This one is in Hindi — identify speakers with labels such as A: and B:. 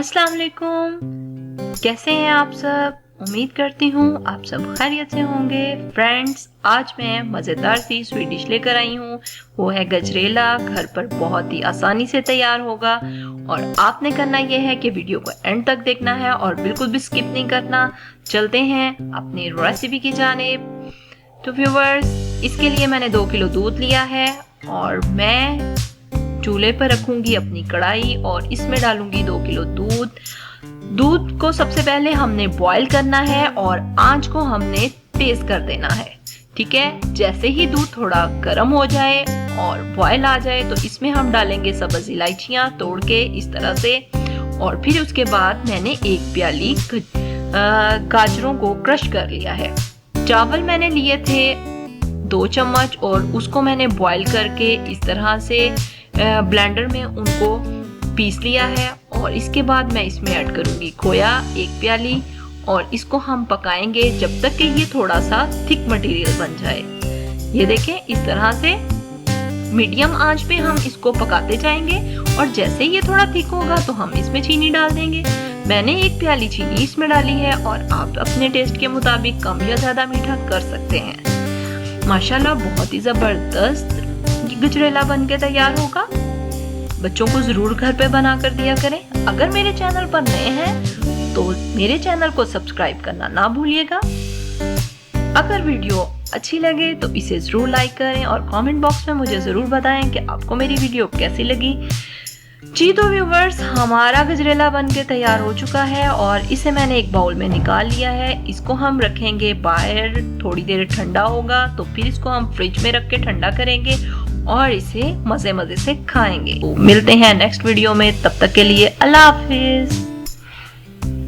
A: अस्सलाम वालेकुम। कैसे हैं आप सब? उम्मीद करती हूँ आप सब खैरियत से होंगे। फ्रेंड्स, आज मैं मज़ेदार सी स्वीट डिश लेकर आई हूँ। वो है गजरेला। घर पर बहुत ही आसानी से तैयार होगा और आपने करना ये है कि वीडियो को एंड तक देखना है और बिल्कुल भी स्किप नहीं करना। चलते हैं अपनी रेसिपी की जानिब। तो व्यूवर्स, इसके लिए मैंने 2 किलो दूध लिया है और मैं चूल्हे पर रखूंगी अपनी कढ़ाई और इसमें डालूंगी 2 किलो दूध। दूध को सबसे पहले हमने बॉईल करना है और आंच को हमने तेज कर देना है। ठीक है, जैसे ही दूध थोड़ा गर्म हो जाए और बॉईल आ जाए तो इसमें हम डालेंगे सब्ज इलायचियां तोड़ के इस तरह से, और फिर उसके बाद मैंने 1 प्याली गाजरों को क्रश कर लिया है। चावल मैंने लिए थे 2 चम्मच और उसको मैंने बॉईल करके इस तरह से ब्लेंडर में उनको पीस लिया है। और इसके बाद मैं इसमें ऐड करूंगी खोया 1 प्याली और इसको हम पकाएंगे जब तक कि ये थोड़ा सा थिक मटेरियल बन जाए। ये देखें, इस तरह से मीडियम आंच पे हम इसको पकाते जाएंगे और जैसे ये थोड़ा थिक होगा तो हम इसमें चीनी डाल देंगे। मैंने 1 प्याली चीनी इसमें डाली है और आप अपने टेस्ट के मुताबिक कम या ज्यादा मीठा कर सकते हैं। माशाल्लाह बहुत ही जबरदस्त गजरेला बन के तैयार होगा। बच्चों को जरूर घर पे बना कर दिया करें। अगर मेरे चैनल पर नए हैं तो मेरे चैनल को सब्सक्राइब करना ना भूलिएगा। अगर वीडियो अच्छी लगे तो इसे जरूर लाइक करें और कमेंट बॉक्स में मुझे जरूर बताएं कि आपको मेरी वीडियो कैसी लगी। जी तो व्यूवर्स, हमारा गजरेला बन के तैयार हो चुका है और इसे मैंने एक बाउल में निकाल लिया है। इसको हम रखेंगे बाहर, थोड़ी देर ठंडा होगा तो फिर इसको हम फ्रिज में रख के ठंडा करेंगे और इसे मजे मजे से खाएंगे। तो मिलते हैं नेक्स्ट वीडियो में, तब तक के लिए अल्लाह हाफिज।